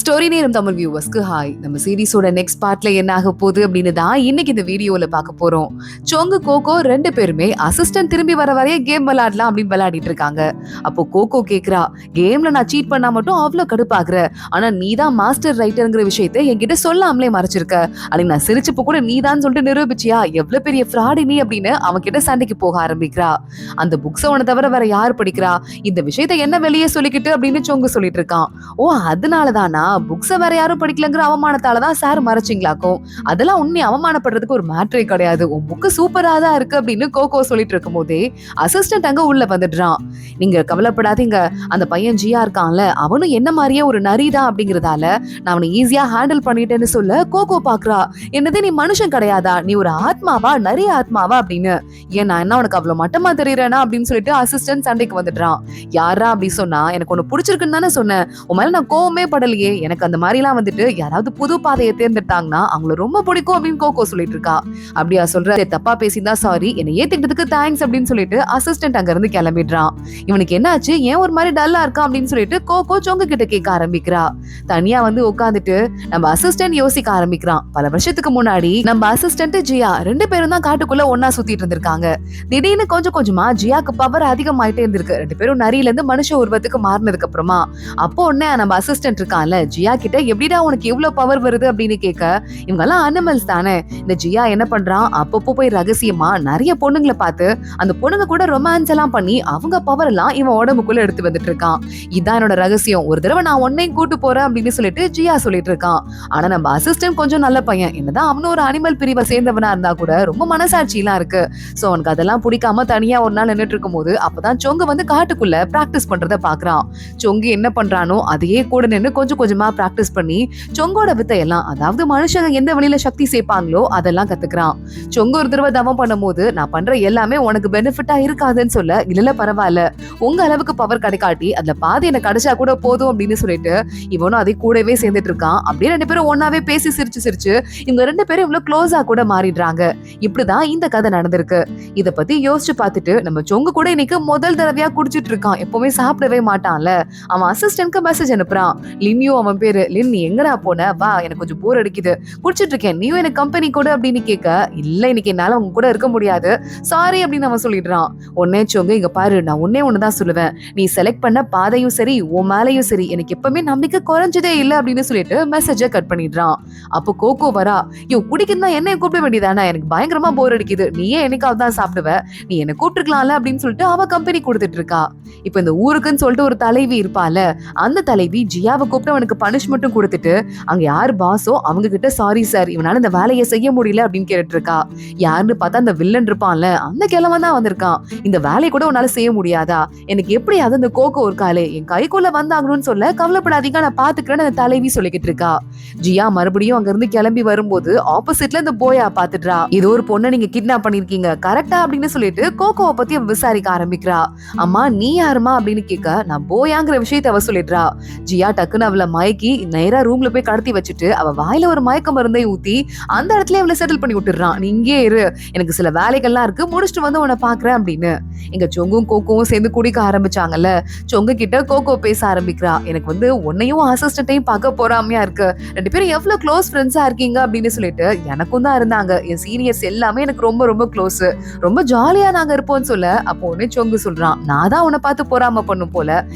Story நேரம் Tamil வியூவர்ஸ்க்கு hi. நம்ம சீரிஸோட next பார்ட்ல என்ன ஆக போகுது அப்படின்னு தான் இன்னைக்கு இந்த வீடியோல பார்க்க போறோம். சோங்கு கோகோ ரெண்டு பேருமே அசிஸ்டன்ட் திரும்பி வர வரைய கேம் விளையாடலாம் அப்படின்னு விளையாடிட்டு இருக்காங்க. அப்போ கோகோ கேக்குறா, கேம்ல நான் சீட் பண்ணா மட்டும் அவ்வளவு கடுப்பாகுற, ஆனா நீ தான் மாஸ்டர் ரைட்டர்ங்கிற விஷயத்தை என்கிட்ட சொல்லாமலே மறைச்சிருக்க. அன்னைக்கு நான் சிரிச்சப்ப கூட நீ தான் சொல்லிட்டு நிரூபிச்சியா, எவ்வளவு பெரிய ஃப்ராடி நீ அப்படின்னு அவன் கிட்ட சண்டைக்கு போக ஆரம்பிக்கிறா. அந்த புக்ஸ உன தவிர வேற யார் படிக்கிறா, இந்த விஷயத்தை என்ன வெளியே சொல்லிக்கிட்டு அப்படின்னு சோங்கு சொல்லிட்டு இருக்கான். ஓ அதனாலதானா, புக்ஸ வேற யாரும் படிக்கலங்கிற அவமானத்தாலதான் சார் மறைச்சிங்களாக்கும். அதெல்லாம் உன்னை அவமானப்படுறதுக்கு ஒரு மேட்ரே கிடையாது, உன் புக்கு சூப்பரா தான் இருக்கு அப்படின்னு கோகோ சொல்லிட்டு இருக்கும் போதே அசிஸ்டன்ட் அங்க உள்ள வந்துடுறான். நீங்க கவலைப்படாதீங்க, அந்த பையன் ஜியா இருக்கான்ல, அவனும் என்ன மாதிரியே ஒரு நரிதான் அப்படிங்கறதால நான் அவனை ஈஸியா ஹேண்டில் பண்ணிட்டேன்னு சொல்ல கோகோ பாக்குறா. என்னது நீ மனுஷன் கிடையாதா, நீ ஒரு ஆத்மாவா, நிறைய ஆத்மாவா அப்படின்னு. ஏன் நான் என்ன உனக்கு அவ்வளவு மட்டமா தெரியறேனா அப்படின்னு சொல்லிட்டு அசிஸ்டன்ட் சண்டைக்கு வந்துடுறான். யாரா அப்படி சொன்னா, எனக்கு ஒண்ணு பிடிச்சிருக்குன்னு தானே சொன்னேன், உன் மேல நான் கோவமே படலையே, எனக்கு அந்த மாதிரி எல்லாம் வந்துட்டு யாராவது புது பாதையை தேர்ந்தெடுத்தாங்கன்னா அவங்கள ரொம்ப பிடிக்கும் அப்படின்னு கோகோ சொல்லிட்டு இருக்கா. அப்படியா சொல்ற, தப்பா பேசிதான் சாரி, என்னை ஏத்துக்கிட்டதுக்கு தேங்க்ஸ் அப்படின்னு சொல்லிட்டு அசிஸ்டன்ட் அங்க இருந்து கிளம்பிடுறான். இவனுக்கு என்னாச்சு, ஏன் ஒரு மாதிரி டல்லா இருக்கான் அப்படின்னு சொல்லிட்டு கோகோ சோங்கு கிட்ட கேட்க ஆரம்பிக்கிறா. தனியா வந்து உட்காந்துட்டு நம்ம அசிஸ்டன்ட் யோசிக்க ஆரம்பிக்கிறான். பல வருஷத்துக்கு முன்னாடி நம்ம அசிஸ்டன்ட் ஜியா ரெண்டு பேரும் தான் காட்டுக்குள்ள ஒன்னா சுத்திட்டு இருந்திருக்காங்க. திடீர்னு கொஞ்சம் கொஞ்சமா ஜியாக்கு பவர் அதிகமாயிட்டே இருந்திருக்கு. ரெண்டு பேரும் நரியில இருந்து மனுஷ உருவத்துக்கு மாறினதுக்கு அப்புறமா அப்போ உடனே நம்ம அசிஸ்டன்ட் இருக்கான்ல ஜியா கிட்ட, எப்படிடா உனக்கு எவ்வளவு பவர் வருது அப்படின்னு கேட்க, இவங்க எல்லாம் அனிமல்ஸ் தானே. இந்த ஜியா என்ன பண்றான், அப்பப்போ போய் ரகசியமா நிறைய பொண்ணுங்களை பார்த்து அந்த பொண்ணுங்க கூட ரொமான்ஸ் எல்லாம் பண்ணி அவங்க பவர் எல்லாம் இவன் உடம்புக்குள்ள எடுத்து வந்துட்டு இருக்கான். இதான் என்னோட ரகசியம், ஒரு தடவை நான் உன்னையும் கூட்டு போறேன் அப்படின்னு சொல்லிட்டு ஜியா சொல்லிட்டு இருக்கான். ஆனா நம்ம அசிஸ்டன்ட் கொஞ்சம் நல்ல பையன், என்னதான் அவனும் ஒரு அனிமல் பிரிவை சேர்ந்தவனா இருந்தா கூட ரொம்ப மனசாட்சி எல்லாம் இருக்கு. சோ அவனுக்கு அதெல்லாம் பிடிக்காம தனியா ஒரு நாள் நின்னுட்டு இருக்கும் போது அப்பதான் சொங்கு வந்து காட்டுக்குள்ள பிராக்டிஸ் பண்றத பாக்குறான். சொங்கு என்ன பண்றானோ அதையே கூட நின்று கொஞ்சம் கொஞ்சமா பிராக்டிஸ் பண்ணி சொங்கோட வித்தையெல்லாம், அதாவது மனுஷங்க எந்த வழியில சக்தி சேர்ப்பாங்களோ அதெல்லாம் கத்துக்கிறான். சொங்கு ஒரு தடவை தவம் பண்ணும்போது, நான் பண்ற எல்லாமே உனக்கு பெனிஃபிட்டா இருக்காதுன்னு சொல்ல, இல்ல பரவாயில்ல, உங்க அளவுக்கு பவர் கிடைக்காட்டி அதுல பாதி எனக்கு கிடைச்சா கூட போதும் அப்படின்னு சொல்லிட்டு இவனும் அதை கூடவே சேர்ந்துட்டு இருக்கான். அப்படியே ரெண்டு பேரும் ஒன்னாவே பேசி சிரிச்சு சிரிச்சு இவங்க ரெண்டு பேரும் இவ்வளவு க்ளோஸா கூட மாறிடுறாங்க. இப்படிதான் இந்த கதை நடந்திருக்கு. இத பத்தி யோசிச்சு பார்த்துட்டு நம்ம சொங்கு கூட இன்னைக்கு முதல் தடவையா குடிச்சிட்டு இருக்கான். எப்பவுமே சாப்பிடவே மாட்டான்ல. அவன் அசிஸ்டன்ட்க்கு மெசேஜ் அனுப்புறான். லின்யோ அவன் பேரு. லின் நீ எங்கடா போன, வா எனக்கு கொஞ்சம் போர் அடிக்குது, குடிச்சிட்டு இருக்கேன், நீயும் எனக்கு கம்பெனி கூட அப்படின்னு கேட்க, இல்ல இன்னைக்கு என்னால உங்க கூட இருக்க முடியாது, சாரி அப்படின்னு அவன் சொல்லிடுறான். உடனே சொங்க, இங்க பாரு, நான் ஒன்னே ஒண்ணுதான் சொல்லுவேன், நீ செலக்ட் பண்ண பாதையும் சரி உன் மேலையும் சரி எனக்கு எப்பவுமே நம்பிக்கை குறைஞ்சதே இல்லை அப்படின்னு சொல்லிட்டு மெசேஜை கட் பண்ணிடுறான். அப்போ கோகோ வரா, குடிக்குன்னா என்னைய கூப்பிட வேண்டியதானே, எனக்கு பயங்கரமா போர் அடிக்குது, நீயே என்னைக்காவது தான் சாப்பிடுவ, நீ என்ன கூப்பிட்டுருக்கலாம்ல அப்படின்னு சொல்லிட்டு அவ கம்பெனி கொடுத்துட்டு இருக்கா. இப்ப இந்த ஊருக்குன்னு சொல்லிட்டு ஒரு தலைவி இருப்பால, அந்த தலைவி ஜியாவை கூப்பிட்டு அவனுக்கு பனிஷ்மெண்ட்டும் கொடுத்துட்டு அங்க யார் பாஸோ அவங்க கிட்ட, சாரி சார் இவனால இந்த வேலையை செய்ய முடியல அப்படின்னு கேட்டுட்டு இருக்கா. யாருன்னு பார்த்தா அந்த வில்லன் இருப்பான்ல, அந்த கிழவன் தான் வந்திருக்கான். இந்த வேலையை கூட உன்னால செய்ய முடியாதா, எனக்கு எப்படியாவது இந்த கோகோ இருக்காளே என் கைக்குள்ள வந்தாங்கன்னு சொல்ல, கவலைப்படாதீங்க நான் பாத்துக்கிறேன்னு அந்த தலைவி சொல்லிக்கிட்டு இருக்கா. ஜியா மறுபடியும் அங்க இருந்து கிளம்பி வரும்போது ஆப்போசிட்ல இந்த போயா பாத்துட்டா. ஏதோ ஒரு பொண்ணை நீங்க கிட்னாப் பண்ணிருக்கீங்க கரெக்டா அப்படின்னு சொல்லிட்டு கோகோவை பத்தி அவ விசாரிக்க ஆரம்பிக்கிறா. அம்மா நீ யாருமா அப்படின்னு கேட்க, நான் போயாங்கிற விஷயத்த அவ சொல்லிடுறா. ஜியா டக்குன்னு அவளை மயக்கி நேரா ரூம்ல போய் கடத்தி வச்சுட்டு அவ வாயில ஒரு மயக்க மருந்தை ஊத்தி அந்த இடத்துல அவளை செட்டில் பண்ணி விட்டுறான். நீ இங்கே இரு, எனக்கு சில வேலைகள்லாம் இருக்கு, முடிச்சுட்டு வந்து உன்னை பாக்குறேன் அப்படின்னு. எங்க சொங்கும் கோகோவும் சேர்ந்து குடிக்க ஆரம்பிச்சாங்கல்ல. சொங்கு கிட்ட கோகோ பேச ஆரம்பிக்கிறா. எனக்கு வந்து உன்னையும் அசிஸ்டன்ட்டையும் பார்க்க போறாமையா இருக்கு, ரெண்டு பேரும் எவ்வளவு க்ளோஸ் ஃப்ரெண்ட்ஸா இருக்கீங்க அப்படின்னு சொல்லிட்டு. எனக்கும் தான் இருந்தாங்க, என் சீனியர்ஸ் எல்லாமே எனக்கு ரொம்ப ரொம்ப க்ளோஸ், ரொம்ப ஜாலியா நாங்க இருப்போம்னு சொல்ல, அப்போ உடனே சொங்கு சொல்றான், நான் தான் உன்னை பார்த்து போறாம பண்ணும் போல,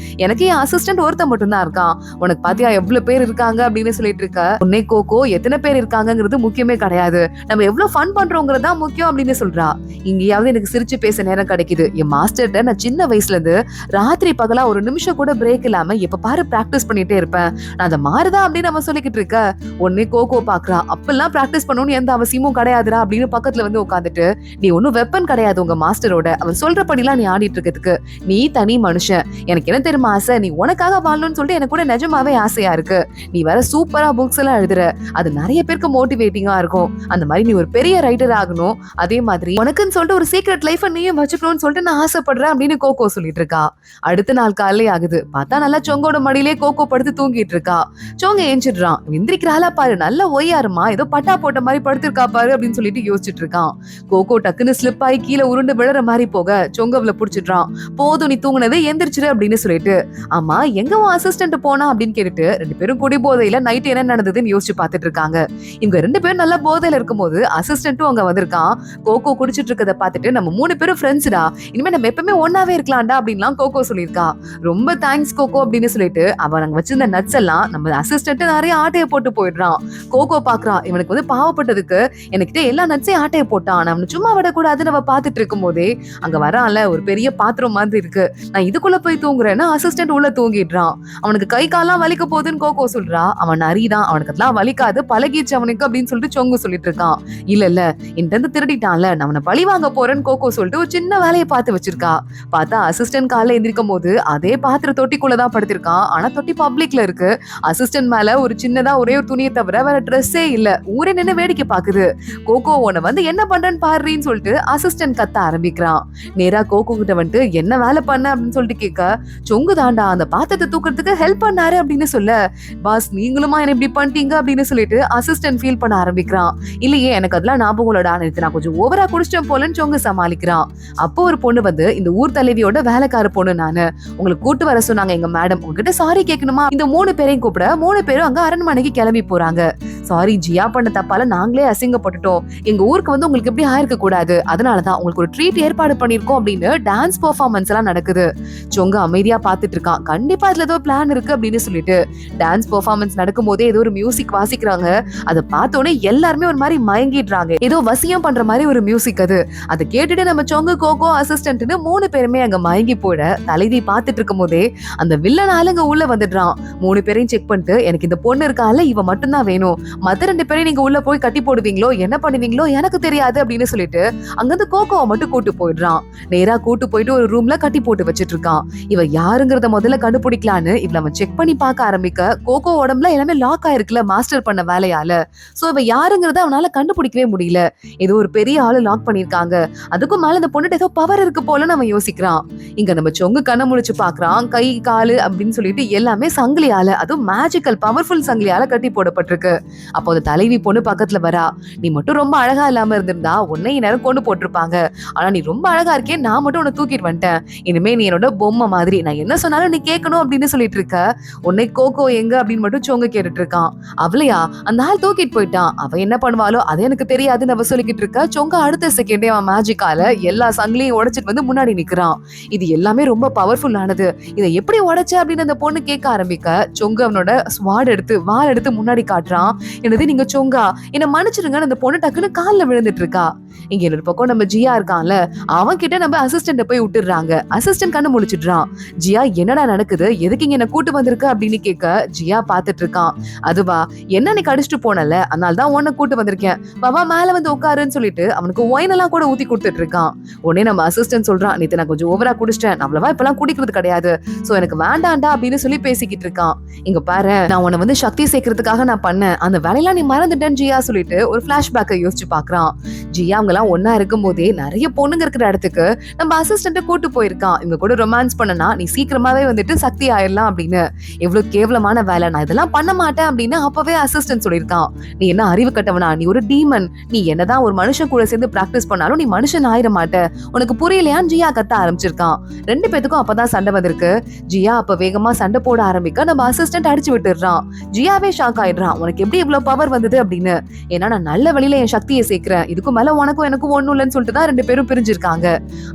எனக்கு என் அசிஸ்டன்ட் ஒருத்த மட்டும் தான் இருக்கான், உனக்கு பாத்தியா எவ்வளவு பேர் இருக்காங்க அப்படின்னு சொல்லிட்டு இருக்க. உன்னை கோகோ எத்தனை பேர் இருக்காங்கிறது முக்கியமே கிடையாது, நம்ம எவ்வளவு ஃபன் பண்றோங்கிறதா முக்கியம் அப்படின்னு சொல்றா. இங்கேயாவது எனக்கு சிரிச்சு பேச நேரம் கிடைக்குது, என் மாஸ்டர்ட்ட நான் சின்ன வயசுல இருந்து ராத்திரி பகலா ஒரு நிமிஷம் கூட பிரேக் இல்லாம எப்ப பாரு பிராக்டிஸ் பண்ணிட்டே இருப்பேன், நான் அதை மாறுதா அப்படின்னு நம்ம சொல்லிக்கிட்டு இருக்க. உடனே கோகோ பாக்குறா, அப்பெல்லாம் பிராக்டிஸ் பண்ணணும்னு எந்த அவசியமும் கிடையாதுடா அப்படின்னு பக்கத்துல வந்து உட்காந்துட்டு, நீ ஒன்னும் வெப்பன் கிடையாது உங்க மாஸ்டரோட, அவர் சொல்றபடிலாம் நீ ஆடிட்டு இருக்கிறதுக்கு, நீ தனி மனுஷன், எனக்கு என்ன தெரியுமா ஆசை, நீ உனக்காக வாழணும்னு சொல்லிட்டு எனக்கு கூட நிஜமாவே ஆசையா இருக்கு, நீ வேற சூப்பரா புக்ஸ் எல்லாம் எழுதுற, அது நிறைய பேருக்கு மோட்டிவேட்டிங்கா இருக்கும், அந்த மாதிரி நீ ஒரு பெரிய ரைட்டர் ஆகணும், அதே மாதிரி உனக்குன்னு சொல்லிட்டு ஒரு சீக்ரெட் லைஃப் நீயும் வச்சுக்கணும்னு சொல்லிட்டு நான் ஆசைப்படுறேன் அப்படின்னு கோகோ சொல்லிட்டு இருக்கா. அடுத்த நாள் காலையிலே ஆகுது. பார்த்தா நல்லா சொங்கோட மடியிலே கோகோ படுத்து தூங்கிட்டு இருக்கா. சொங்க ஏஞ்சிடுறான். எந்திரிக்கிறாளா பாரு, நல்ல ஒய்யாருமா, ஏதோ பட்டா போட்ட மாதிரி படுத்திருக்கா பாரு அப்படின்னு சொல்லிட்டு யோசிச்சுட்டு இருக்கான். கோகோ டக்குன்னு ஸ்லிப் ஆகி கீழே உருண்டு விழற மாதிரி போக சொங்கவல புடிச்சிடுறான். போதும் நீ தூங்குனதே எந்திரிச்சிரு அப்படின்னு சொல்லிட்டு, ஆமா எங்க உன் அசிஸ்டன்ட் போனா அப்படின்னு கேட்டுட்டு 2 பேரும் குடி போதையில நைட் என்ன நடந்ததுன்னு யோசிச்சு பார்த்துட்டு இருக்காங்க. இவங்க 2 பேரும் நல்ல போதையில இருக்கும்போது அசிஸ்டன்ட்டும் அங்க வந்திருக்கான். கோகோ குடிச்சிட்டு இருக்கத பார்த்துட்டு நம்ம 3 பேரும் ஃப்ரெண்ட்ஸ்டா, இனிமே நம்ம எப்பவுமே ஒன்னாவே இருக்கலாம்டா அப்படின்லாம் கோகோ சொல்லியிருக்கா. ரொம்ப தேங்க்ஸ் கோகோ அப்படின்னு சொல்லிட்டு அவன் அங்க வச்சிருந்த நட்ஸ் எல்லாம் நம்ம அசிஸ்டன்ட் நிறைய ஆட்டைய போட்டு போயிடுறான். கோகோ பாக்குறான், இவனுக்கு வந்து பாவப்பட்டதுக்கு என்கிட்ட எல்லா நட்ஸையும் ஆட்டைய போட்டான், நம்ம சும்மா விடக்கூடாதுன்னு நம்ம பாத்துட்டு இருக்கும் போதே அங்க வரான்ல ஒரு பெரிய பாத்திரம் மாதிரி இருக்கு, நான் இதுக்குள்ள போய் தூங்குறேன்னு அசிஸ்டன்ட் உள்ள தூங்கிடுறான். அவனுக்கு கை கால்லாம் வலிக்க போகுதுன்னு கோகோ சொல்றா. அவன் நரிதான், அவனுக்கு அதெல்லாம் வலிக்காது, பழகிச்சு அவனுக்கு அப்படின்னு சொல்லிட்டு சொங்கு சொல்லிட்டு இருக்கான். இல்ல என்கிட்ட திருடிட்டான்ல, நான் அவனை பழி வாங்க போறேன்னு கோகோ சொல்லிட்டு ஒரு சின்ன வேலையை பார்த்து வச்சிருக்கா. பார்த்தா அசிஸ்டன்ட் காலைல எந்திரிக்கும் போது அதே பாத்திர தொட்டிக்குள்ளதான் படுத்திருக்கான். ஆனா தொட்டி பப்ளிக்ல இருக்கு. அசிஸ்டன்ட் மேல ஒரு சின்னதா ஒரே ஒரு துணியை தவிர வேற ட்ரெஸ்ஸே இல்ல. ஊரே நின்னு வேடிக்கை பாக்குது. கோகோ உன்னை வந்து என்ன பண்றேன்னு பாருன்னு சொல்லிட்டு அசிஸ்டன்ட் கத்த ஆரம்பிக்கிறான். நேரா கோகோ கிட்ட வந்துட்டு என்ன வேலை பண்ண அப்படின்னு சொல்லிட்டு கேட்க, சொங்கு தாண்டா அந்த பாத்திரத்தை தூக்குறதுக்கு ஹெல்ப் பண்ணாரு அப்படின்னு சொல்ல, பாஸ் நீங்களுமா என்ன இப்படி பண்ணிட்டீங்க அப்படின்னு சொல்லிட்டு அசிஸ்டன்ட் ஃபீல் பண்ண ஆரம்பிக்கிறான். இல்லையே எனக்கு அதெல்லாம் ஞாபகம் இல்லடா, நான் கொஞ்சம் ஓவரா குடிச்சிட்டேன் போலன்னு சொங்கு சமாளிக்கிறான். அப்போ ஒரு பொண்ணு வந்து, இந்த ஊர் தலைவியோட வேலைக்கார பொண்ணு நானு, உங்களுக்கு கூட்டு வர சொன்னாங்க எங்க மேடம், உங்ககிட்ட சாரி கேட்கணுமா? இந்த 3 பேரையும் கூப்பிட 3 பேரும் அங்க அரண்மனைக்கு கிளம்பி போறாங்க. சாரி ஜியா பண்ண தப்பால நாங்களே அசிங்கப்பட்டுட்டோம், எங்க ஊருக்கு வந்து உங்களுக்கு எப்படி ஆயிருக்க கூடாது, அதனாலதான் உங்களுக்கு ஒரு ட்ரீட் ஏற்பாடு பண்ணிருக்கோம் அப்படின்னு டான்ஸ் பெர்ஃபார்மன்ஸ் எல்லாம் நடக்குது. சொங்க அமைதியா பாத்துட்டு இருக்கான். கண்டிப்பா அதுல ஏதோ பிளான் இருக்கு அப்படின்னு சொல்லிட்டு டான்ஸ் பெர்ஃபார்மன்ஸ் நடக்கும் போதே ஏதோ ஒரு மியூசிக் வாசிக்கிறாங்க. அதை பார்த்தோன்னே எல்லாருமே ஒரு மாதிரி மயங்கிடுறாங்க. ஏதோ வசியம் பண்ற மாதிரி ஒரு மியூசிக் அது. அதை கேட்டுட்டு நம்ம சொங்கு கோகோ அசிஸ்டன்ட்னு 3 பேருமே அங்க மயங்கி போட தலைவி பாத்துட்டு இருக்கும் போதே அந்த வில்லன் ஆளுங்க உள்ள வந்துடுறான். 3 பேரையும் செக் பண்ணிட்டு, எனக்கு இந்த பொண்ணு இருக்கால இவ மட்டும்தான் வேணும், மத்த 2 பேரையும் நீங்க உள்ள போய் கட்டி போடுவீங்களோ என்ன பண்ணுவீங்களோ எனக்கு தெரியாது அப்படின்னு சொல்லிட்டு அங்கிருந்து கோகோவை மட்டும் கூட்டு போயிடுறான். நேரா கூட்டு போயிட்டு ஒரு ரூம்ல கட்டி போட்டு வச்சிட்டு இருக்கான். இவ யாருங்கிறத முதல்ல கண்டுபிடிக்கலான்னு இவள அவன் செக் பண்ணி பார்க்க ஆரம்பிக்க, கோகோ உடம்புல எல்லாமே லாக் ஆயிருக்குல மாஸ்டர் பண்ண வேலையால. சோ இவ யாருங்கிறத அவனால கண்டுபிடிக்கவே முடியல. ஏதோ ஒரு பெரிய ஆளு லாக் பண்ணிருக்காங்க, அதுக்கும் மேல இந்த பொண்ணுட்டு ஏதோ பவர் இருக்கு போலன்னு அவன் யோசிக்கிறான். இங்க நம்ம சொங்கு கண்ணை முழிச்சு பாக்குறான். கை காலு அப்படின்னு சொல்லிட்டு எல்லாமே சங்கிலியால, அதுவும் மேஜிக்கல் பவர்ஃபுல் சங்கிலியால கட்டி போடப்பட்டிருக்கு. அப்போ அந்த தலைவி பொண்ணு பக்கத்துல வரா. நீ மட்டும் ரொம்ப அழகா இல்லாம இருந்திருந்தா உன்னை நேரம் கொண்டு போட்டிருப்பாங்க, ஆனா நீ ரொம்ப அழகா இருக்கே, நான் மட்டும் உன்னை தூக்கிட்டு வந்துட்டேன், இனிமே நீ என்னோட பொம்மை மாதிரி, நான் என்ன சொன்னாலும் நீ கேட்கணும் அப்படின்னு சொல்லிட்டு இருக்க, உன்னை கோகோ எங்க அப்படின்னு மட்டும் சொங்க கேட்டுட்டு இருக்கான். அவளையா? அந்த ஆள் தூக்கிட்டு போயிட்டான், அவ என்ன பண்ணுவாளோ அது எனக்கு தெரியாதுன்னு அவ சொல்லிக்கிட்டு இருக்க. சொங்க அடுத்த செகண்டே அவன் மேஜிக்கால எல்லா சங்கிலியும் உடைச்சிட்டு வந்து முன்னாடி நிக்கிறான். இது எல்லாமே ரொம்ப பவர்ஃபுல்லானது, இதை எப்படி உடைச்ச அப்படின்னு அந்த பொண்ணு கேட்க ஆரம்பிக்க, சொங்க அவனோட வாள் எடுத்து முன்னாடி காட்டுறான். என்னது நீங்க சொங்கா, என்ன மன்னிச்சிருங்கன்னு அந்த பொண்ணு டக்குன்னு கால்ல விழுந்துட்டு இருக்கா. இங்க இன்னொரு பக்கம் நம்ம ஜியா இருக்கான்ல, அவன் கிட்ட நம்ம அசிஸ்டன்ட போய் விட்டுறாங்க. அசிஸ்டன்ட் கண்ணு முழிச்சிடுறான். ஜியா என்னடா நடக்குது, எதுக்கு இங்க என்ன கூட்டு வந்திருக்க அப்படின்னு கேட்க, ஜியா பாத்துட்டு இருக்கான். அதுவா, என்ன நீ கடிச்சிட்டு போனல, அதனால தான் உன்னை கூட்டு வந்திருக்கேன், பாபா மேல வந்து உட்காருன்னு சொல்லிட்டு அவனுக்கு ஒயின் எல்லாம் கூட ஊத்தி கொடுத்துட்டு இருக்கான். உடனே நம்ம அசிஸ்டன்ட் சொல்றான், நேத்து நான் கொஞ்சம் ஓவரா குடிச்சிட்டேன், அவ்வளவா இப்பெல்லாம் குடிக்கிறது கிடையாது, சோ எனக்கு வேண்டாண்டா அப்படின்னு சொல்லி பேசிக்கிட்டு இருக்கான். இங்க பாரு, நான் உன்னை வந்து சக்தி சேர்க்கறதுக்காக நான் பண்ணேன், அந்த வேலையெல்லாம் நீ மறந்துட்டேன்னு ஜியா சொல்லிட்டு ஒரு பிளாஷ்பேக்கை யோசிச்சு பாக்குறான். ஜியா அவங்க எல்லாம் ஒன்னா இருக்கும் போதே நிறைய பொண்ணுங்க இருக்கிற இடத்துக்கு நம்ம அசிஸ்டன்ட கூட்டு போயிருக்கான். இவங்க கூட ரொமான்ஸ் பண்ணனா நீ சீக்கிரமாவே வந்துட்டு சக்தி ஆயிடலாம் அப்படின்னு. எவ்வளவு கேவலமான வேலை, நான் இதெல்லாம் பண்ண மாட்டேன் அப்படின்னு அப்பவே அசிஸ்டன்ட் சொல்லியிருக்கான். நீ என்ன அறிவு கட்டவனா, நீ ஒரு டீமன், நீ என்னதான் ஒரு மனுஷன் கூட சேர்ந்து பிராக்டிஸ் பண்ணாலும் நீ மனுஷன் ஆயிட மாட்ட, உனக்கு புரியலையான்னு ஜியா கத்த ஆரம்பிச்சிருக்கான். 2 பேத்துக்கும் அப்பதான் சண்டை வந்திருக்கு. ஜியா அப்ப வேகமா சண்டை போட ஆரம்பிக்க நம்ம அசிஸ்டன்ட் அடிச்சு விட்டுறான். ஜியாவே ஷாக் ஆயிடுறான், உனக்கு எப்படி இவ்வளவு பவர் வந்தது அப்படின்னு. ஏன்னா நான் நல்ல வழியில என் சக்தியை சேர்க்கிறேன், இதுக்கு மேல உனக்கும் எனக்கும் ஒண்ணும் இல்லைன்னு சொல்லிட்டு தான் 2 பேரும் பிரிஞ்சிருக்காங்க.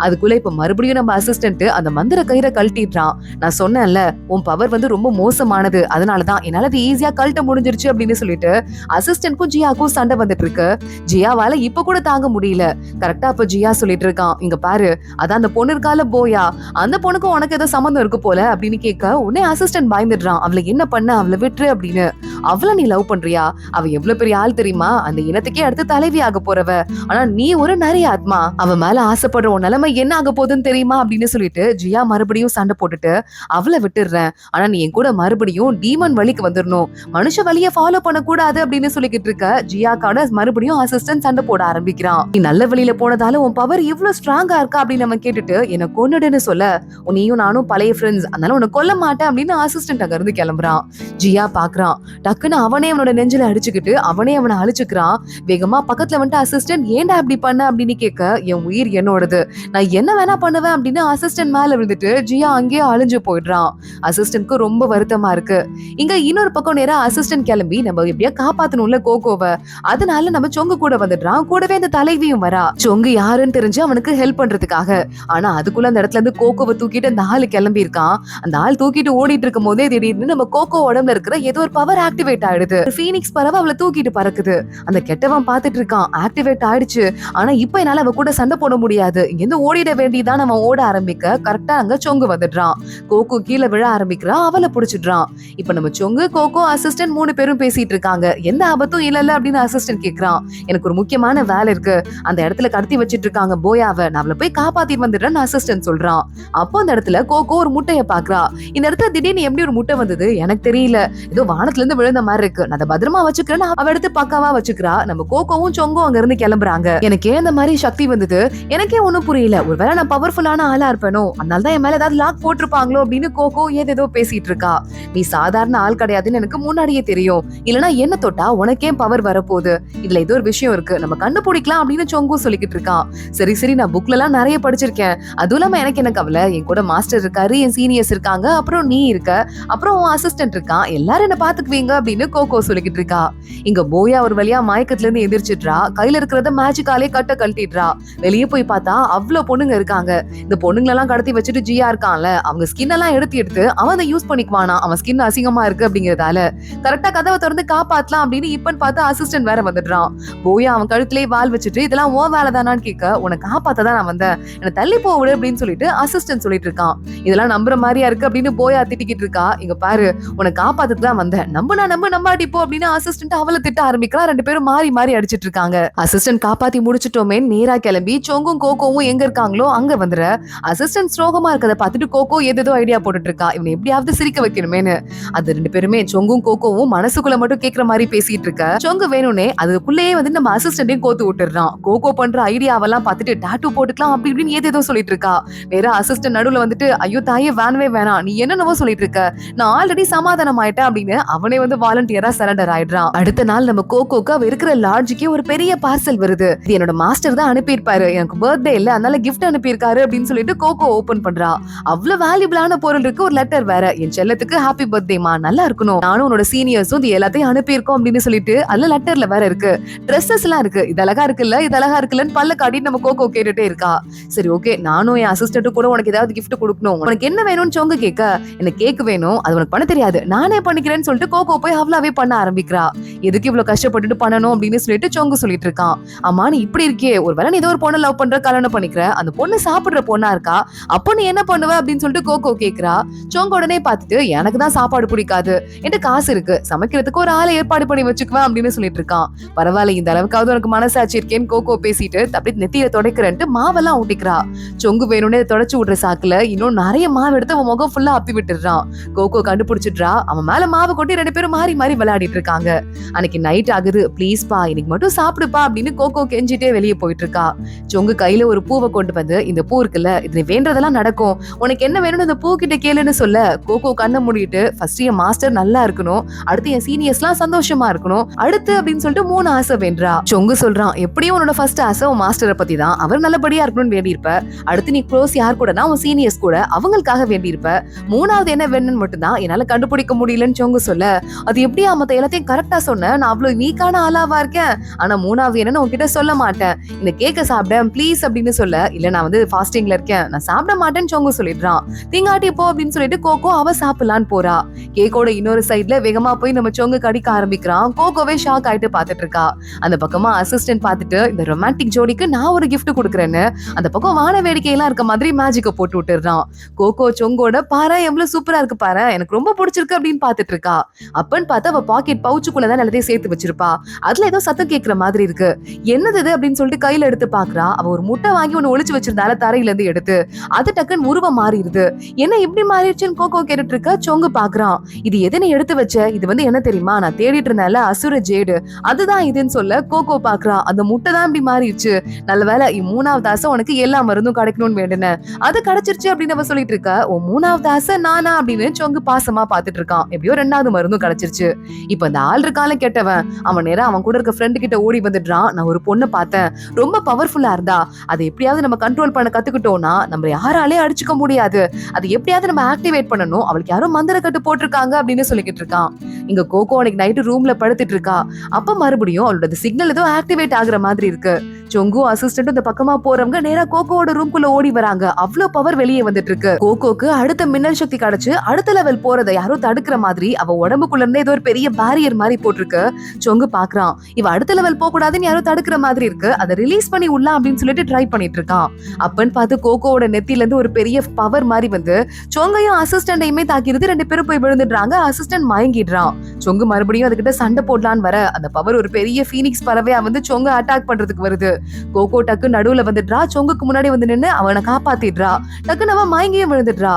அதுக்குள்ள இப்ப மறுபடியும் நம்ம அசிஸ்டன்ட் அந்த மந்திர கயிறை கழட்டிடுறான். நான் சொன்னேன்ல உன் பவர் வந்து ரொம்ப மோசமானது, அதனாலதான் என்னால அது ஈஸியா கழட்ட முடிஞ்சிருச்சு அப்படின்னு சொல்லிட்டு அசிஸ்டன்ட்க்கும் ஜியாக்கும் சண்டை வந்துட்டு இருக்கு. ஜியாவால இப்ப கூட தாங்க முடியல. கரெக்டா அப்ப ஜியா சொல்லிட்டு இருக்கான், இங்க பாரு, அதான் அந்த பொண்ணு இருக்கால போயா, அந்த பொண்ணுக்கும் உனக்கு ஏதோ சம்பந்தம் இருக்கு போல அப்படின்னு கேட்க, உடனே அசிஸ்டன்ட் பயந்துடுறான். அவளை என்ன பண்ண, அவளை விட்டுரு அப்படின்னு. அவளை நீ லவ் பண்றியா, அவ எவ்வளவு பெரிய ஆள் தெரியுமா, அந்த இனத்துக்கே அடுத்து தலைவி ஆக போறவ, ஆனா நீ ஒரு நிறைய ஆத்மா, அவ மேல ஆசைப்படுற உன் நிலைமை என்ன ஆக போகுதுன்னு தெரியுமா அப்படின்னு சொல்லிட்டு ஜியா மறுபடியும் சண்டை போட்டுட்டு அவளை விட்டுடுறேன், ஆனா நீ என் கூட மறுபடியும் டீமன் வழிக்கு வந்துடணும், மனுஷ வழிய ஃபாலோ பண்ண கூடாது அப்படின்னு சொல்லிக்கிட்டு இருக்க ஜியாக்கான மறுபடியும் அசிஸ்டன்ட் சண்டை போட ஆரம்பிக்கிறான். நீ நல்ல வழியில போனதால உன் பவர் இவ்வளவு ஸ்ட்ராங்கா இருக்கா அப்படின்னு நம்ம கேட்டுட்டு என்ன கொன்னுடுன்னு சொல்ல, உன்னையும் நானும் பழைய ஃப்ரெண்ட்ஸ், அதனால உன்னை கொல்ல மாட்டேன் அப்படின்னு அசிஸ்டன்ட் அங்க இருந்து கிளம்புறான். ஜியா பாக்குறான், டக்குன்னு அவனே அவனோட நெஞ்சில அடிச்சுக்கிட்டு அவனே அவனை அழிச்சுக்கிறான். வேகமா பக்கத்துல வந்துட்டு அசிஸ்டன்ட் ஏன்டா இப்படி பண்ண அப்படின்னு கேட்க, என் உயிர் என்னோடது, நான் என்ன வேணா பண்ணுவேன் அப்படின்னு அசிஸ்டன்ட் மேல விழுந்துட்டு ஜியா அங்கேயே அழிஞ்சு போயிடுறான். அசிஸ்டன்ட்க்கு ரொம்ப வருத்தமா இருக்கு. இங்க இன்னொரு பக்கம் நேரா அசிஸ்டன்ட் கிளம்பி நம்ம எப்படியா காப்பாத்தணும்ல கோகோவை, அதனால நம்ம சொங்கு கூட வந்துடுறான். கூடவே அந்த தலைவியும் வரா. சொங்கு யாருன்னு தெரிஞ்சு அவனுக்கு ஹெல்ப் பண்றதுக்காக. ஆனா அதுக்குள்ள அந்த இடத்துல இருந்து கோகோவை தூக்கிட்டு அந்த ஆளு கிளம்பி இருக்கான். அந்த ஆள் தூக்கிட்டு ஓடிட்டு இருக்கும் போதே திடீர்னு நம்ம கோகோ உடம்புல இருக்கிற ஏதோ ஒரு பவர் ஆக்டிவேட் ஆயிடுது. ஃபீனிக்ஸ் பறவை அவளை தூக்கிட்டு பறக்குது. அந்த கெட்டவன் பாத்துட்டு இருக்கான், ஆக்டிவேட் ஆயிடுச்சு. ஆனா இப்ப என்னால அவ கூட சண்டை போட முடியாது, இங்க இருந்து ஓடிட வேண்டியதான். அவன் ஓட ஆரம்பிக்க கரெக்டா அங்க சொங்கு வந்துடுறான். கோகோ கீழே விழ ஆரம்பிக்கிறான், அவளை புடிச்சிடுறான். இப்ப நம்ம சொங்கு, கோகோ, அசிஸ்டன்ட் 3 பேரும் பேசிட்டு இருக்காங்க. எந்த ஆபத்தும் இல்லல்ல அப்படின்னு அசிஸ்டன்ட் கேக்குறான். எனக்கு ஒரு முக்கியமான வேலை இருக்கு, அந்த இடத்துல கடத்தி வச்சிட்டு இருக்காங்க போயாவை, நான் அவளை போய் காப்பாத்திட்டு வந்துடுறேன்னு அசிஸ்டன்ட் சொல்றான். அப்போ அந்த இடத்துல கோகோ ஒரு முட்டைய பாக்குறா. இந்த இடத்துல திடீர்னு எப்படி ஒரு முட்டை வந்தது எனக்கு தெரியல, ஏதோ வானத்துல இருந்து விழுந்த மாதிரி இருக்கு, நான் அதை பத்திரமா வச்சுக்கிறேன்னு அவ எடுத்து பக்காவா வச்சுக்கிறா. நம்ம கோகோவும் சொங்கும் அங்க இருந்து கிளம்புறாங்க. எனக்கே இந்த மாதிரி சக்தி வந்தது, எனக்கே ஒண்ணும் புரியல, ஒருவேளை நான் பவர்ஃபுல்லான ஆளா இருப்பேனோ, அதனாலதான் என் மேல ஏதாவது லாக் போட்டிருப்பாங்களோ அப்படின்னு கோகோ ஏதேதோ பேசிட்டு இருக்கா. நீ சாதாரண ஆள் கிடையாதுன்னு எனக்கு முன்னாடியே தெரியும், இல்லனா என்ன தொட்டா உனக்கே பவர் வரப்போகுது, இதுல ஏதோ ஒரு விஷயம் இருக்கு, நம்ம கண்டுபிடிக்கலாம் அப்படின்னு சொங்கும் சொல்லிக்கிட்டு இருக்கான். சரி சரி, நான் புக்ல எல்லாம் நிறைய படிச்சிருக்கேன், அதுவும் இல்லாம எனக்கு என்ன கவலை, என் கூட மாஸ்டர் இருக்காரு, என் சீனியர்ஸ் இருக்காங்க, அப்புறம் நீ இருக்க, அப்புறம் அசிஸ்டன்ட் இருக்கான், எல்லாரும் என்ன பாத்துக்குவீங்க அப்படின்னு கோகோ சொல்லிக்கிட்டு இருக்கா. இங்க போயா ஒரு வழியா மயக்கத்துல இருந்து எந்திரிச்சிட்றா. கையில இருக்கிறத மேஜிக்காலே கட்ட கழட்டிடுறா. வெளியே போய் பார்த்தா அவ்வளவு பொண்ணுங்க இருக்காங்க. இந்த பொண்ணுங்களெல்லாம் கடத்தி வச்சுட்டு ஜியா இருக்கான்ல, அவங்க ஸ்கின் எல்லாம் எடுத்து அவன் அதை யூஸ் பண்ணிக்குவானா, அவன் ஸ்கின் அசிங்கமா இருக்கு அப்படிங்கறதால கரெக்டா கதவை திறந்து காப்பாத்தலாம் அப்படின்னு இப்பன்னு பார்த்து அசிஸ்டன்ட் வேற வந்துடுறான். போயா அவன் கழுத்திலே வால் வச்சுட்டு இதெல்லாம் ஓ வேலை தானான்னு கேட்க, உனக்கு காப்பாத்ததான் நான் வந்தேன், என்ன தள்ளி போவிடு அப்படின்னு சொல்லிட்டு அசிஸ்டன்ட் சொல்லிட்டு இருக்கான். இதெல்லாம் நம்புற மாதிரியா இருக்கு அப்படின்னு போயா திட்டிக்கிட்டு இருக்கா. இங்க பாரு, உனக்கு காப்பாத்துக்கு தான் வந்தேன், நம்பாட்டி போ அப்படின்னு அசிஸ்டன்ட் அவளை திட்ட ஆரம்பிக்கிறா. 2 பேரும் மாறி மாறி அடிச்சிட்டு இருக்காங்க. அசிஸ்டன்ட் காப்பாத்தி முடிச்சிட்டோமே நேரா கிளம்பி சொங்கும் கோகோவும் எங்க இருக்காங்களோ அங்க வந்துற. அசிஸ்டன்ட் ஸ்லோகமா இருக்கதை பார்த்துட்டு கோகோ ஏதோ ஐடியா போட்டுட்டு இருக்கா, இவனை எப்படியாவது சிரிக்க வைக்கணுமேனு. அது 2 பேருமே சொங்கும் கோகோவும் மனசுக்குள்ள மட்டும் கேட்கிற மாதிரி பேசிட்டு இருக்க. சொங்கு வேணும்னே அதுக்குள்ளேயே வந்து நம்ம அசிஸ்டன்டையும் கோத்து விட்டுறான். கோகோ பண்ற ஐடியாவெல்லாம் பார்த்துட்டு டாட்டூ போட்டுக்கலாம் அப்படி இப்படின்னு ஏதோ சொல்லிட்டு இருக்கா. வேற அசிஸ்டன்ட் நடுவுல வந்துட்டு, ஐயோ தாயே வேணவே வேணாம், நீ என்னென்னவோ சொல்லிட்டு இருக்க, நான் ஆல்ரெடி சமாதானம் ஆயிட்டேன் அப்படின்னு அவனே வந்து வாலண்டியரா சரண்டர் ஆயிடுறான். அடுத்த நாள் நம்ம கோகோக்கு அவ இருக்கிற லாட்ஜுக்கே ஒரு பெரிய பார்சல் வருது. இது என்னோட மாஸ்டர் தான் அனுப்பியிருப்பாரு, எனக்கு பர்த்டே இல்ல அதனால கிஃப்ட் அனுப்பியிருக்காரு அப்படின்னு சொல்லிட்டு கோகோ ஓபன் பண்றா. அவ்வளவு வேல்யூபிளான பொருள் இருக்கு, ஒரு லெட்டர் வேற. என் செல்லத்துக்கு ஹாப்பி பர்த்டேமா, நல்லா இருக்கணும், நானும் உன்னோட சீனியர்ஸும் இது எல்லாத்தையும் அனுப்பியிருக்கோம் அப்படின்னு சொல்லிட்டு அதுல லெட்டர்ல வேற இருக்கு. ட்ரெஸ்ஸஸ் எல்லாம் இருக்கு, இது அழகா இருக்குல்ல, இது அழகா இருக்குல்லன்னு பல்ல காட்டிட்டு நம்ம கோகோ கேட்டுட்டே இருக்கா. சரி ஓகே, நானும் என் அசிஸ்டன்ட் கூட உனக்கு ஏதாவது கிஃப்ட் கொடுக்கணும், உனக்கு என்ன வேணும்னு சொங்க கேட்க, எனக்கு கேக் வேணும், அது உனக்கு பண்ண தெரியாது, நானே பண்ணிக்கிறேன்னு சொல்லிட்டு கோகோ போய் அவ்வளவே பண்ண ஆரம்பிக்கிறா. எதுக்கு இவ்வளவு கஷ்டப்பட்டுட்டு பண்ணணும் அப்படின்னு சொல்லிட்டு சொங்கு சொல்லிட்டு இருக்கான். அம்மா நீ இப்படி இருக்கே, ஒருவேளை நீ ஏதோ ஒரு பொண்ணை லவ் பண்ற, கல்யாணம் பண்ணிக்கிற, அந்த பொண்ணு சாப்பிடுற பொண்ணா இருக்கா, அப்போ நீ என்ன பண்ணுவ அப்படின்னு சொல்லிட்டு கோகோ கேக்குறா. சொங்க உடனே பார்த்துட்டு, எனக்கு தான் சாப்பாடு பிடிக்காது, என்கிட்ட காசு இருக்கு, சமைக்கிறதுக்கு ஒரு ஆளை ஏற்பாடு பண்ணி வச்சுக்குவேன் அப்படின்னு சொல்லிட்டு இருக்கான். பரவாயில்ல, இந்த அளவுக்காவது உனக்கு மனசாட்சி இருக்கேன்னு கோகோ பேசிட்டு அப்படி நெத்தியில துடைக்கிறேன்ட்டு மாவெல்லாம் ஊட்டிக்கிறா. சொங்கு வேணும்னே தொடச்சு விடுற சாக்குல இன்னும் நிறைய மாவு எடுத்து அவன் முகம் ஃபுல்லா அப்பி விட்டுறான். கோகோ கண்டுபிடிச்சிடுறா. அவன் மேல மாவு கொட்டி 2 பேரும் மாறி மாறி விளையாடிட்டு இருக்காங்க. அன்னைக்கு நைட் ஆகுது. ப்ளீஸ் பா, இன்னைக்கு மட்டும் சாப்பிடுப்பா அப்படின்னு கோகோ கெஞ்சிட்டே வெளியே போயிட்டு இருக்கா. சொங்கு கையில ஒரு பூவை கொண்டு வந்து, இந்த பூ இருக்குல்ல, இது வேண்டதெல்லாம் நடக்கும், உனக்கு என்ன வேணும்னு இந்த பூ கிட்ட கேளுன்னு சொல்ல, கோகோ கண்ணை மூடிட்டு, ஃபர்ஸ்ட் என் மாஸ்டர் நல்லா இருக்கணும், அடுத்து என் சீனியர்ஸ் எல்லாம் சந்தோஷமா இருக்கணும், அடுத்து அப்படின்னு சொல்லிட்டு 3 ஆசை வேண்டா. சொங்கு சொல்றான், எப்படியும் உன்னோட ஃபர்ஸ்ட் ஆசை உன் மாஸ்டரை பத்தி தான், அவர் நல்லபடியா இருக்கணும்னு வேண்டியிருப்ப, அடுத்து நீ க்ளோஸ் யார் கூடனா உன் சீனியர்ஸ் கூட, அவங்களுக்காக வேண்டியிருப்ப, 3வது என்ன வேணும்னு மட்டும் தான் என்னால கண்டுபிடிக்க முடியலன்னு சொங்கு சொல்ல, அது எப்படியா மத்த எல்லாத்தையும் கரெக்டா சொன்ன, நான் அவ்வளவு வீக்கான ஆளாவா இருக்கேன், ஆனா 3வது என்னன்னு உன்கிட்ட சொல்ல மாட்டேன், இந்த கேக்க சாப்பிட ப்ளீஸ் அப்படின்னு சொல்ல, இல்ல நான் வந்து ஃபாஸ்டிங்ல இருக்கேன், நான் சாப்பிட மாட்டேன்னு சொங்கு சொல்லிடுறான். திங்காட்டி போ அப்படின்னு சொல்லிட்டு கோகோ அவ சாப்பிடலான்னு போறா. கேக்கோட இன்னொரு சைட்ல வேகமா போய் நம்ம சொங்கு கடிக்க ஆரம்பிக்கிறான். கோகோவே ஷாக் ஆயிட்டு பாத்துட்டு இருக்கா. அந்த பக்கமா அசிஸ்டன்ட் பாத்துட்டு, இந்த ரொமான்டிக் ஜோடிக்கு நான் ஒரு கிஃப்ட் கொடுக்குறேன்னு அந்த பக்கம் வான வேடிக்கையெல்லாம் இருக்க மாதிரி மேஜிக்க போட்டு விட்டுறான். கோகோ சொங்கோட பாரு எவ்வளவு சூப்பரா இருக்கு பாரு, எனக்கு ரொம்ப பிடிச்சிருக்கு அப்படின்னு பாத்துட்டு இருக்கா. அப்பன்னு பார்த்து அவ பாக்கெட் பவுச்சுக்குள்ளதான் எல்லாத்தையும் சேர்த்து வச்சிருப்பா. அதுல ஏதோ சத்தம் கேட்கிற மாதிரி இருக்கு. என்னது அப்படின்னு சொல்லிட்டு கையில எடுத்து பாக்குறா. அவ ஒரு முட்டை வாங்கி ஒண்ணு ஒளிச்சு வச்சிருந்தால தரையில இருந்து எடுத்து, அது டக்குன்னு உருவம் மாறிடுது. என்ன இப்படி மாறிடுச்சுன்னு கோகோ கேட்டுட்டு இருக்க. சொங்கு பாக்குறான். இது எதனை எடுத்து வச்ச, இது வந்து என்ன தெரியுமா, நான் தேடிட்டு இருந்தால அசுர ஜேடு, அதுதான் இதுன்னு சொல்ல கோகோ பாக்குறா. அந்த முட்டை தான் இப்படி மாறிடுச்சு, நல்ல வேலை 3வது ஆசை உனக்கு எல்லா மருந்தும் கிடைக்கணும்னு வேண்டுன, அது கிடைச்சிருச்சு அப்படின்னு அவ சொல்லிட்டு இருக்க. ஓ 3வது ஆசை நானா அப்படின்னு சொங்கு பாசமா பாத்துட்டு இருக்கான். எப்படியோ 2வது மருந்தும் கிடைச்சிருச்சு. ஆரம்பிச்சிருச்சு. இப்ப அந்த ஆள் இருக்கால கெட்டவன், அவன் நேரா அவன் கூட இருக்க ஃப்ரெண்டு கிட்ட ஓடி வந்துடுறான். நான் ஒரு பொண்ணு பார்த்தேன், ரொம்ப பவர்ஃபுல்லா இருந்தா, அதை எப்படியாவது நம்ம கண்ட்ரோல் பண்ண கத்துக்கிட்டோம்னா நம்ம யாராலே அடிச்சுக்க முடியாது. அதை எப்படியாவது நம்ம ஆக்டிவேட் பண்ணணும். அவளுக்கு யாரோ மந்திர கட்டு போட்டிருக்காங்க அப்படின்னு சொல்லிக்கிட்டு இருக்கான். இங்க கோகோ அன்னைக்கு நைட்டு ரூம்ல படுத்துட்டு இருக்கா. அப்ப மறுபடியும் அவளோட சிக்னல் ஏதோ ஆக்டிவேட் ஆகுற மாதிரி இருக்கு. சொங்கு அசிஸ்டன்ட் இந்த பக்கமா போறவங்க நேரா கோகோவோட ரூம்குள்ள ஓடி வராங்க. அவ்வளவு பவர் வெளியே வந்துட்டு இருக்கு. கோகோக்கு அடுத்த மின்னல் சக்தி கிடைச்சு அடுத்த லெவல் போறதை யாரோ தடுக்கிற மாதிரி அவ உடம்புக்குள்ள இருந்து ஏதோ ஒரு பெரிய பேரியர் மாதிரி போட்டிருக்கு. சொங்கு பாக்குறான், இவ அடுத்த லெவல் போக கூடாதுன்னு யாரோ தடுக்கிற மாதிரி இருக்கு. அதை ரிலீஸ் பண்ணி உள்ள அப்படின்னு சொல்லிட்டு ட்ரை பண்ணிட்டு இருக்கான். அப்பன்னு பார்த்து கோகோவோட நெத்தில இருந்து ஒரு பெரிய பவர் மாதிரி வந்து சொங்கையும் அசிஸ்டன்டையுமே தாக்கிடுது. 2 பேரும் போய் விழுந்துடுறாங்க. அசிஸ்டன்ட் மயங்கிடுறான். சொங்கு மறுபடியும் அதுகிட்ட சண்டை போடலான்னு வர அந்த பவர் ஒரு பெரிய பீனிக்ஸ் பறவையா வந்து சொங்க அட்டாக் பண்றதுக்கு வருது. கோகோ டக்கு நடுவுல வந்துடுறா. சொங்குக்கு முன்னாடி வந்து நின்னு அவனை காப்பாத்திடுறா. டக்குன்னு அவன் மயங்கியும் விழுந்துடுறா.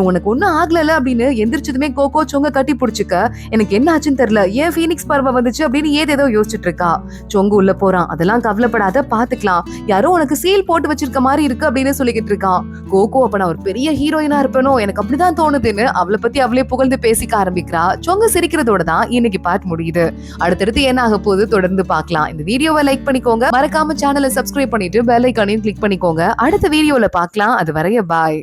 உனக்கு ஒண்ணும் ஆகல அப்படின்னு எந்திரிச்சதுமே கோகோ சொங்க கட்டி பிடிச்சுக்க, எனக்கு என்ன ஆச்சுன்னு தெரியல, ஏன் பீனிக்ஸ் பறவை வந்துச்சு அப்படின்னு ஏதேதோ யோசிச்சுட்டு இருக்கா. சொங்கு உள்ள போறான். அதெல்லாம் கவலைப்படாத, பாத்துக்கலாம், யாரோ உனக்கு சீல் போட்டு வச்சிருக்க மாதிரி இருக்கு அப்படின்னு சொல்லிக்கிட்டு இருக்கான். கோகோ அப்ப நான் ஒரு பெரிய ஹீரோயினா இருப்பேனோ, எனக்கு அப்படிதான் தோணுதுன்னு அவளை பத்தி அவளே புகழ்ந்து பேசிக்க ஆரம்பிக்கிறா. சொங்க சிரிக்கிறதோட தான் இன்னைக்கு பார்ட் முடியுது. அடுத்தடுத்து என்ன ஆக போகுது தொடர்ந்து பார்க்கலாம். இந்த வீடியோவை லைக் பண்ணிக்கோங்க, மறக்காம சேனலை சப்ஸ்கிரைப் பண்ணிட்டு பெல் ஐகானையும் கிளிக் பண்ணிக்கோங்க. அடுத்த வீடியோல பார்க்கலாம். அது வரைய பாய்.